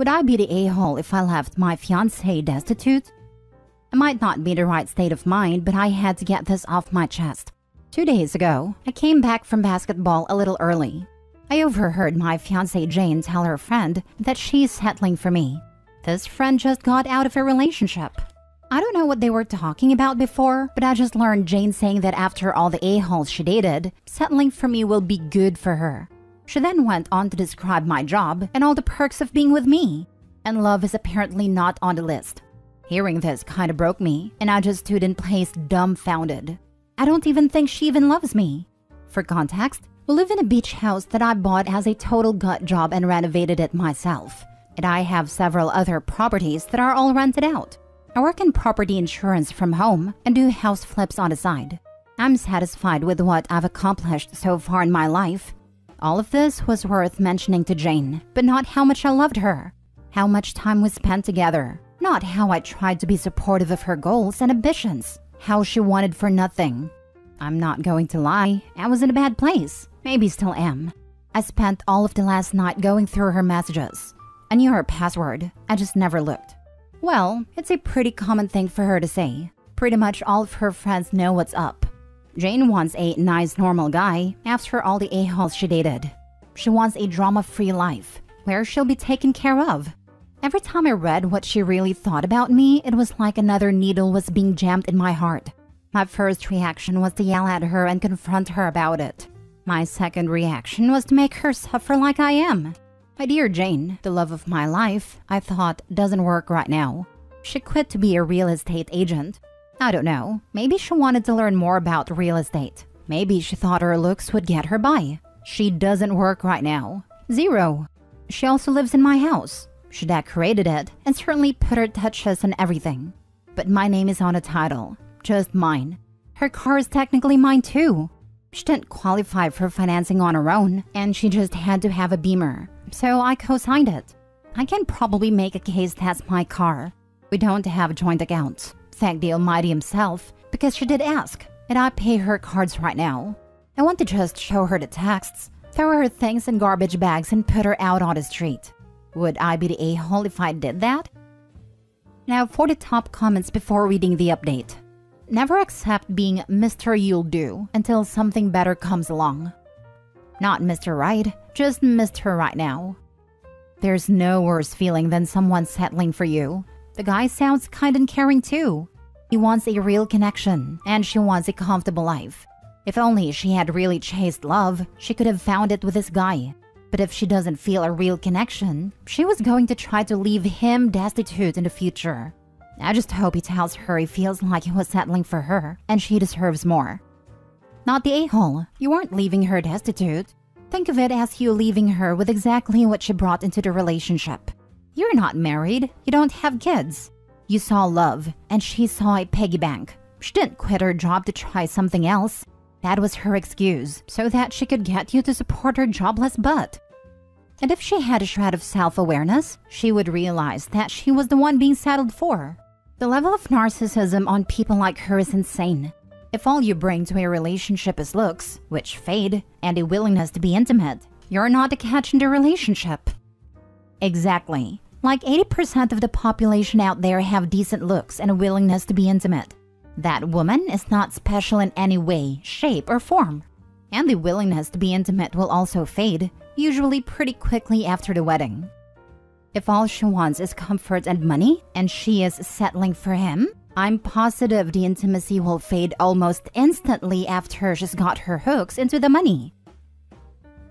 Would I be the a-hole if I left my fiancé destitute? It might not be the right state of mind, but I had to get this off my chest. 2 days ago, I came back from basketball a little early. I overheard my fiancée Jane tell her friend that she's settling for me. This friend just got out of a relationship. I don't know what they were talking about before, but I just learned Jane saying that after all the a-holes she dated, settling for me will be good for her. She then went on to describe my job and all the perks of being with me. And love is apparently not on the list. Hearing this kinda broke me, and I just stood in place dumbfounded. I don't even think she even loves me. For context, we live in a beach house that I bought as a total gut job and renovated it myself. And I have several other properties that are all rented out. I work in property insurance from home and do house flips on the side. I'm satisfied with what I've accomplished so far in my life. All of this was worth mentioning to Jane, but not how much I loved her. How much time we spent together. Not how I tried to be supportive of her goals and ambitions. How she wanted for nothing. I'm not going to lie, I was in a bad place. Maybe still am. I spent all of the last night going through her messages. I knew her password, I just never looked. Well, it's a pretty common thing for her to say. Pretty much all of her friends know what's up. Jane wants a nice normal guy after all the a-holes she dated. She wants a drama-free life, where she'll be taken care of. Every time I read what she really thought about me, it was like another needle was being jammed in my heart. My first reaction was to yell at her and confront her about it. My second reaction was to make her suffer like I am. My dear Jane, the love of my life, I thought doesn't work right now. She quit to be a real estate agent. I don't know, maybe she wanted to learn more about real estate. Maybe she thought her looks would get her by. She doesn't work right now. Zero. She also lives in my house. She decorated it and certainly put her touches on everything. But my name is on the title, just mine. Her car is technically mine too. She didn't qualify for financing on her own, and she just had to have a Beamer, so I co-signed it. I can probably make a case that's my car. We don't have joint accounts, thank the Almighty himself, because she did ask, and I pay her cards right now. I want to just show her the texts, throw her things in garbage bags and put her out on the street. Would I be the a-hole if I did that? Now for the top comments before reading the update. Never accept being Mr. You'll Do until something better comes along. Not Mr. Right, just Mr. Right now. There's no worse feeling than someone settling for you. The guy sounds kind and caring too. He wants a real connection, and she wants a comfortable life. If only she had really chased love, she could have found it with this guy. But if she doesn't feel a real connection, she was going to try to leave him destitute in the future. I just hope he tells her he feels like he was settling for her, and she deserves more. Not the a-hole, you aren't leaving her destitute. Think of it as you leaving her with exactly what she brought into the relationship. You're not married, you don't have kids. You saw love, and she saw a piggy bank. She didn't quit her job to try something else. That was her excuse, so that she could get you to support her jobless butt. And if she had a shred of self-awareness, she would realize that she was the one being settled for. The level of narcissism on people like her is insane. If all you bring to a relationship is looks, which fade, and a willingness to be intimate, you're not a catch in the relationship. Exactly. Like 80% of the population out there have decent looks and a willingness to be intimate. That woman is not special in any way, shape, or form. And the willingness to be intimate will also fade, usually pretty quickly after the wedding. If all she wants is comfort and money, and she is settling for him, I'm positive the intimacy will fade almost instantly after she's got her hooks into the money.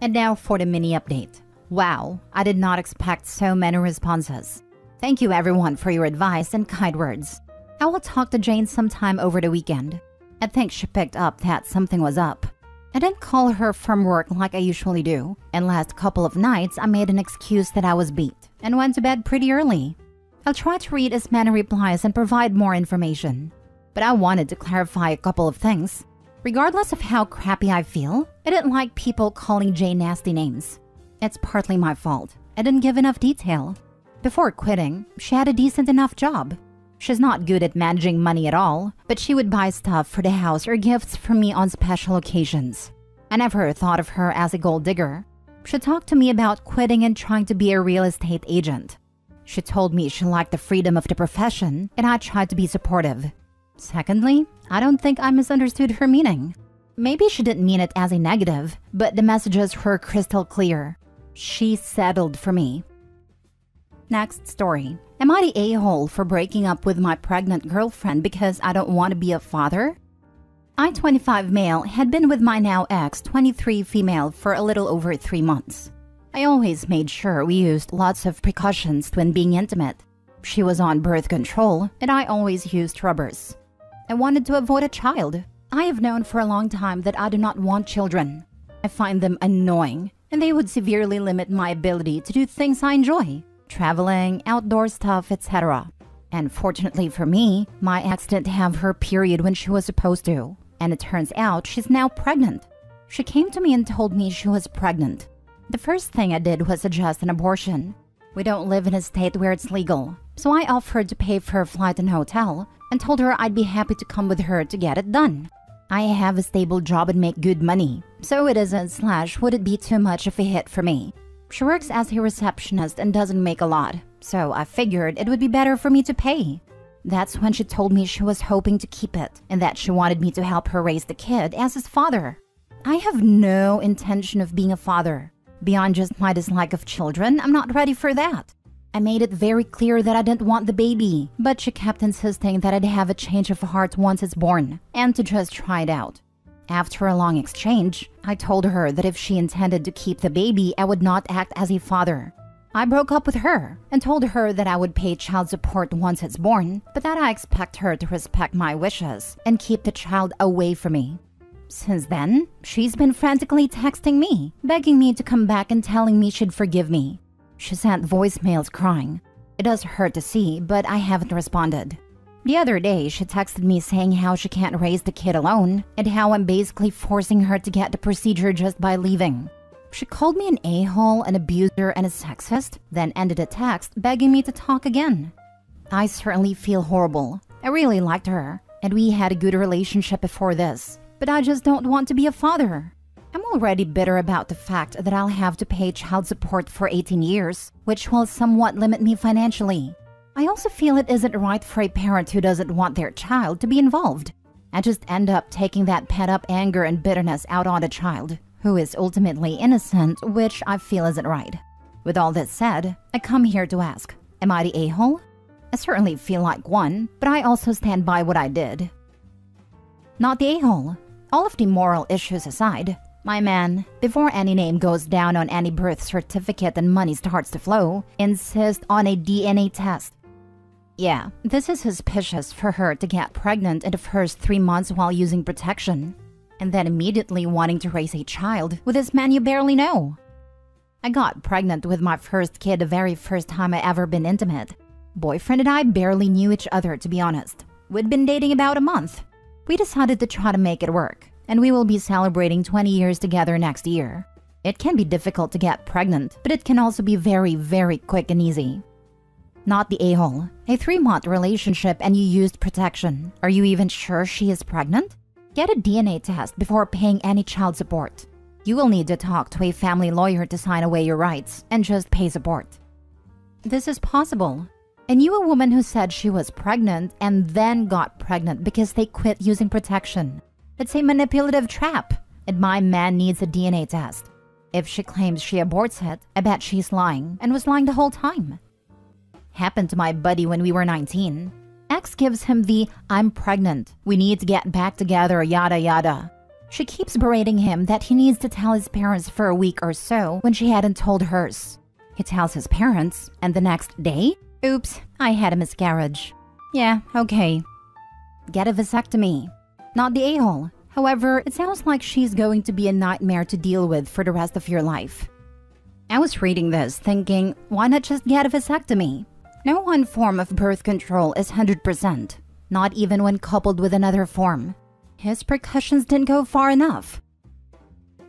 And now for the mini update. Wow, I did not expect so many responses. Thank you everyone for your advice and kind words. I will talk to Jane sometime over the weekend. I think she picked up that something was up. I didn't call her from work like I usually do, and last couple of nights I made an excuse that I was beat and went to bed pretty early. I'll try to read as many replies and provide more information. But I wanted to clarify a couple of things. Regardless of how crappy I feel, I didn't like people calling Jane nasty names. It's partly my fault. I didn't give enough detail. Before quitting, she had a decent enough job. She's not good at managing money at all, but she would buy stuff for the house or gifts for me on special occasions. I never thought of her as a gold digger. She talked to me about quitting and trying to be a real estate agent. She told me she liked the freedom of the profession, and I tried to be supportive. Secondly, I don't think I misunderstood her meaning. Maybe she didn't mean it as a negative, but the messages were crystal clear. She settled for me. Next story. Am I the a-hole for breaking up with my pregnant girlfriend because I don't want to be a father? I, 25 male, had been with my now ex, 23 female, for a little over 3 months. I always made sure we used lots of precautions when being intimate. She was on birth control, and I always used rubbers. I wanted to avoid a child. I have known for a long time that I do not want children. I find them annoying, and they would severely limit my ability to do things I enjoy. Traveling, outdoor stuff, etc. And fortunately for me, my ex didn't have her period when she was supposed to. And it turns out she's now pregnant. She came to me and told me she was pregnant. The first thing I did was suggest an abortion. We don't live in a state where it's legal, so I offered to pay for her flight and hotel and told her I'd be happy to come with her to get it done. I have a stable job and make good money, so it isn't / would it be too much of a hit for me. She works as a receptionist and doesn't make a lot, so I figured it would be better for me to pay. That's when she told me she was hoping to keep it and that she wanted me to help her raise the kid as his father. I have no intention of being a father. Beyond just my dislike of children, I'm not ready for that. I made it very clear that I didn't want the baby, but she kept insisting that I'd have a change of heart once it's born and to just try it out. After a long exchange, I told her that if she intended to keep the baby, I would not act as a father. I broke up with her and told her that I would pay child support once it's born, but that I expect her to respect my wishes and keep the child away from me. Since then, she's been frantically texting me, begging me to come back and telling me she'd forgive me. She sent voicemails crying. It does hurt to see, but I haven't responded. The other day, she texted me saying how she can't raise the kid alone and how I'm basically forcing her to get the procedure just by leaving. She called me an a-hole, an abuser, and a sexist, then ended a text begging me to talk again. I certainly feel horrible. I really liked her, and we had a good relationship before this, but I just don't want to be a father. I'm already bitter about the fact that I'll have to pay child support for 18 years, which will somewhat limit me financially. I also feel it isn't right for a parent who doesn't want their child to be involved. I just end up taking that pent-up anger and bitterness out on the child, who is ultimately innocent, which I feel isn't right. With all this said, I come here to ask, am I the a-hole? I certainly feel like one, but I also stand by what I did. Not the a-hole. All of the moral issues aside, my man, before any name goes down on any birth certificate and money starts to flow, insists on a DNA test. Yeah, this is suspicious for her to get pregnant in the first 3 months while using protection, and then immediately wanting to raise a child with this man you barely know. I got pregnant with my first kid the very first time I ever been intimate. Boyfriend and I barely knew each other, to be honest. We'd been dating about a month. We decided to try to make it work, and we will be celebrating 20 years together next year. It can be difficult to get pregnant, but it can also be very, very quick and easy. Not the a-hole. A 3-month relationship and you used protection. Are you even sure she is pregnant? Get a DNA test before paying any child support. You will need to talk to a family lawyer to sign away your rights and just pay support. This is possible. I knew a woman who said she was pregnant and then got pregnant because they quit using protection. It's a manipulative trap, and my man needs a DNA test. If she claims she aborts it, I bet she's lying and was lying the whole time. Happened to my buddy when we were 19. Ex gives him the "I'm pregnant, we need to get back together, yada yada." She keeps berating him that he needs to tell his parents for a week or so when she hadn't told hers. He tells his parents, and the next day, oops, I had a miscarriage. Yeah, okay. Get a vasectomy. Not the a-hole. However, it sounds like she's going to be a nightmare to deal with for the rest of your life. I was reading this thinking, why not just get a vasectomy? No one form of birth control is 100%, not even when coupled with another form. His precautions didn't go far enough.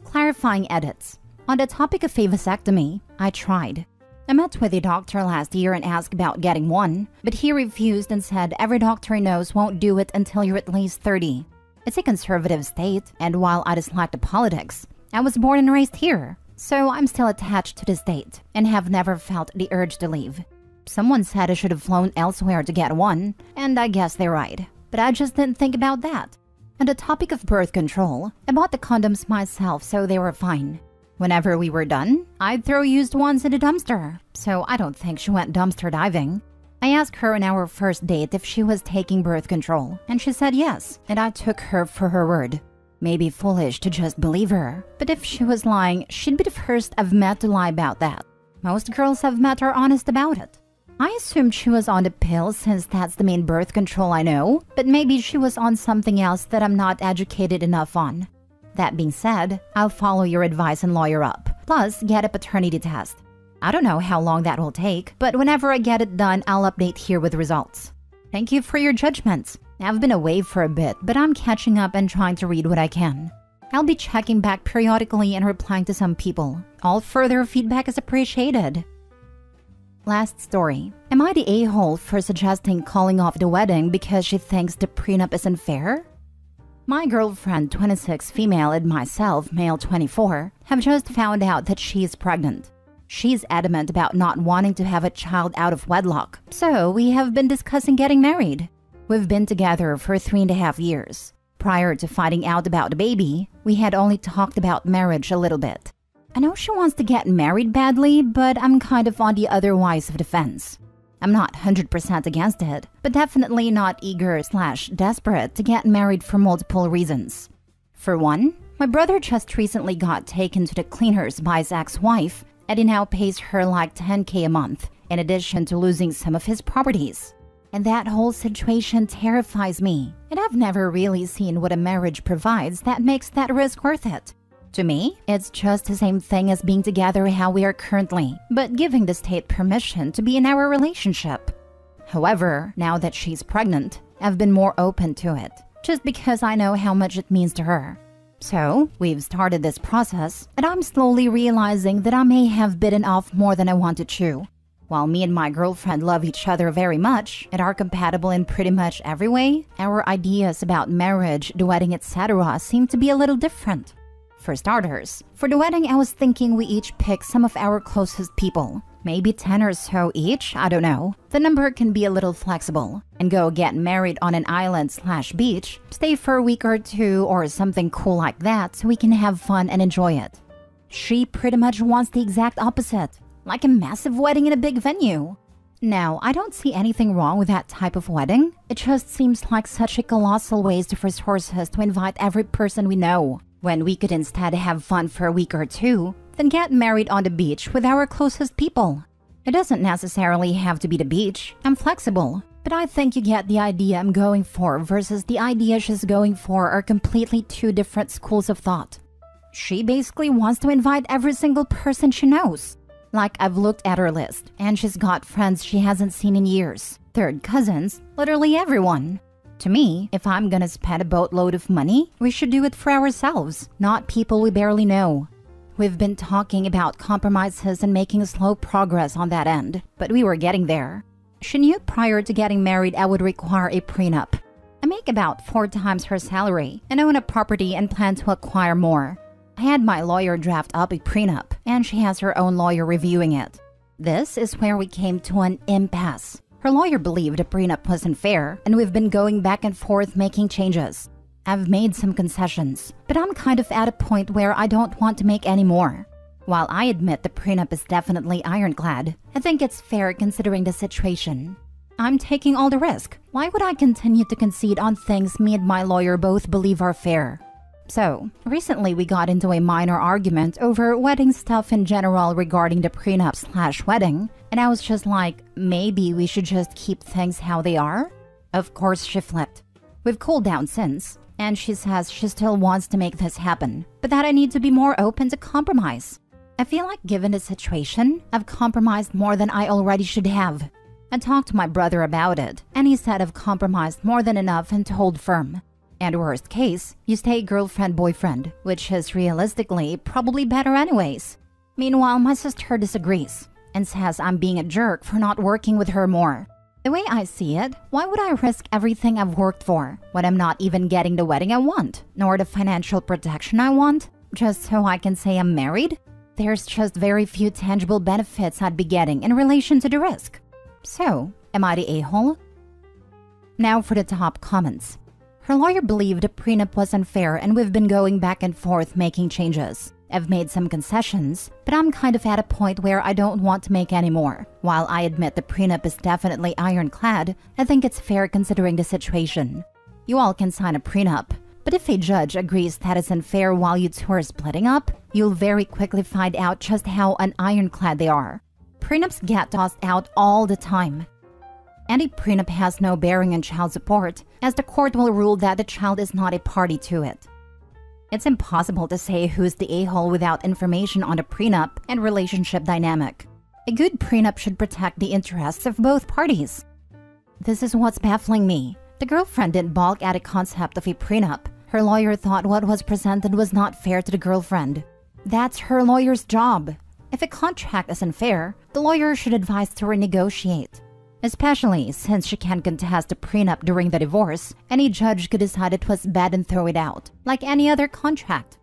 Clarifying edits. On the topic of a vasectomy, I tried. I met with a doctor last year and asked about getting one, but he refused and said every doctor he knows won't do it until you're at least 30. It's a conservative state, and while I dislike the politics, I was born and raised here, so I'm still attached to the state and have never felt the urge to leave. Someone said I should have flown elsewhere to get one, and I guess they're right. But I just didn't think about that. On the topic of birth control, I bought the condoms myself, so they were fine. Whenever we were done, I'd throw used ones in the dumpster, so I don't think she went dumpster diving. I asked her on our first date if she was taking birth control, and she said yes, and I took her for her word. Maybe foolish to just believe her, but if she was lying, she'd be the first I've met to lie about that. Most girls I've met are honest about it. I assumed she was on the pill since that's the main birth control I know, but maybe she was on something else that I'm not educated enough on. That being said, I'll follow your advice and lawyer up, plus get a paternity test. I don't know how long that will take, but whenever I get it done, I'll update here with results. Thank you for your judgments. I've been away for a bit, but I'm catching up and trying to read what I can. I'll be checking back periodically and replying to some people. All further feedback is appreciated. Last story. Am I the a-hole for suggesting calling off the wedding because she thinks the prenup isn't fair? My girlfriend, 26 female, and myself, male 24, have just found out that she's pregnant. She's adamant about not wanting to have a child out of wedlock, so we have been discussing getting married. We've been together for 3.5 years. Prior to finding out about the baby, we had only talked about marriage a little bit. I know she wants to get married badly, but I'm kind of on the otherwise of the fence. I'm not 100% against it, but definitely not eager/desperate to get married for multiple reasons. For one, my brother just recently got taken to the cleaners by his ex-wife, and he now pays her like $10K a month, in addition to losing some of his properties. And that whole situation terrifies me, and I've never really seen what a marriage provides that makes that risk worth it. To me, it's just the same thing as being together how we are currently, but giving the state permission to be in our relationship. However, now that she's pregnant, I've been more open to it, just because I know how much it means to her. So, we've started this process, and I'm slowly realizing that I may have bitten off more than I want to chew. While me and my girlfriend love each other very much and are compatible in pretty much every way, our ideas about marriage, the wedding, etc. seem to be a little different. For starters, for the wedding I was thinking we each pick some of our closest people. Maybe 10 or so each, I don't know. The number can be a little flexible. And go get married on an island/beach, stay for a week or two or something cool like that so we can have fun and enjoy it. She pretty much wants the exact opposite, like a massive wedding in a big venue. Now, I don't see anything wrong with that type of wedding. It just seems like such a colossal waste of resources to invite every person we know, when we could instead have fun for a week or two, then get married on the beach with our closest people. It doesn't necessarily have to be the beach. I'm flexible, but I think you get the idea I'm going for versus the idea she's going for are completely two different schools of thought. She basically wants to invite every single person she knows. Like, I've looked at her list, and she's got friends she hasn't seen in years, third cousins, literally everyone. To me, if I'm gonna spend a boatload of money, we should do it for ourselves, not people we barely know. We've been talking about compromises and making slow progress on that end, but we were getting there. She knew prior to getting married I would require a prenup. I make about 4 times her salary and own a property and plan to acquire more. I had my lawyer draft up a prenup, and she has her own lawyer reviewing it. This is where we came to an impasse. Her lawyer believed a prenup wasn't fair, and we've been going back and forth making changes. I've made some concessions, but I'm kind of at a point where I don't want to make any more. While I admit the prenup is definitely ironclad, I think it's fair considering the situation. I'm taking all the risk. Why would I continue to concede on things me and my lawyer both believe are fair? So, recently we got into a minor argument over wedding stuff in general regarding the prenup/wedding, and I was just like, maybe we should just keep things how they are? Of course she flipped. We've cooled down since, and she says she still wants to make this happen, but that I need to be more open to compromise. I feel like given the situation, I've compromised more than I already should have. I talked to my brother about it, and he said I've compromised more than enough and to hold firm. And worst case, you stay girlfriend-boyfriend, which is realistically probably better anyways. Meanwhile, my sister disagrees and says I'm being a jerk for not working with her more. The way I see it, why would I risk everything I've worked for when I'm not even getting the wedding I want, nor the financial protection I want, just so I can say I'm married? There's just very few tangible benefits I'd be getting in relation to the risk. So, am I the a-hole? Now for the top comments. Her lawyer believed the prenup was unfair and we've been going back and forth making changes. I've made some concessions, but I'm kind of at a point where I don't want to make any more. While I admit the prenup is definitely ironclad, I think it's fair considering the situation. You all can sign a prenup, but if a judge agrees that it's unfair while you two are splitting up, you'll very quickly find out just how unironclad they are. Prenups get tossed out all the time. Any prenup has no bearing on child support, as the court will rule that the child is not a party to it. It's impossible to say who's the a-hole without information on the prenup and relationship dynamic. A good prenup should protect the interests of both parties. This is what's baffling me. The girlfriend didn't balk at the concept of a prenup. Her lawyer thought what was presented was not fair to the girlfriend. That's her lawyer's job. If a contract is unfair, the lawyer should advise to renegotiate. Especially since she can't contest the prenup during the divorce, any judge could decide it was bad and throw it out, like any other contract.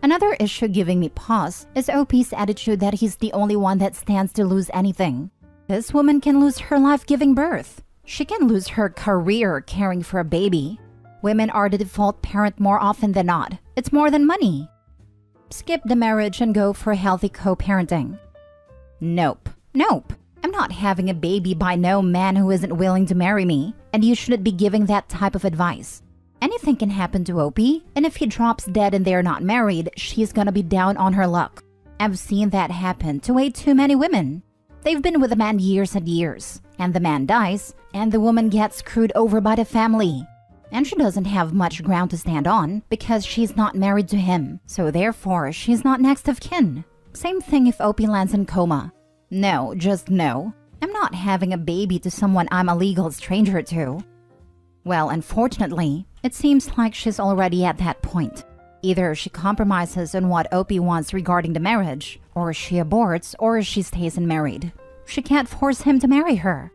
Another issue giving me pause is OP's attitude that he's the only one that stands to lose anything. This woman can lose her life giving birth. She can lose her career caring for a baby. Women are the default parent more often than not. It's more than money. Skip the marriage and go for healthy co-parenting. Nope. I'm not having a baby by no man who isn't willing to marry me, and you shouldn't be giving that type of advice. Anything can happen to OP, and if he drops dead and they're not married, she's gonna be down on her luck. I've seen that happen to way too many women. They've been with a man years and years, and the man dies, and the woman gets screwed over by the family. And she doesn't have much ground to stand on because she's not married to him, so therefore she's not next of kin. Same thing if OP lands in coma. No, just no. I'm not having a baby to someone I'm a legal stranger to. Well, unfortunately, it seems like she's already at that point. Either she compromises on what OP wants regarding the marriage, or she aborts, or she stays unmarried. She can't force him to marry her.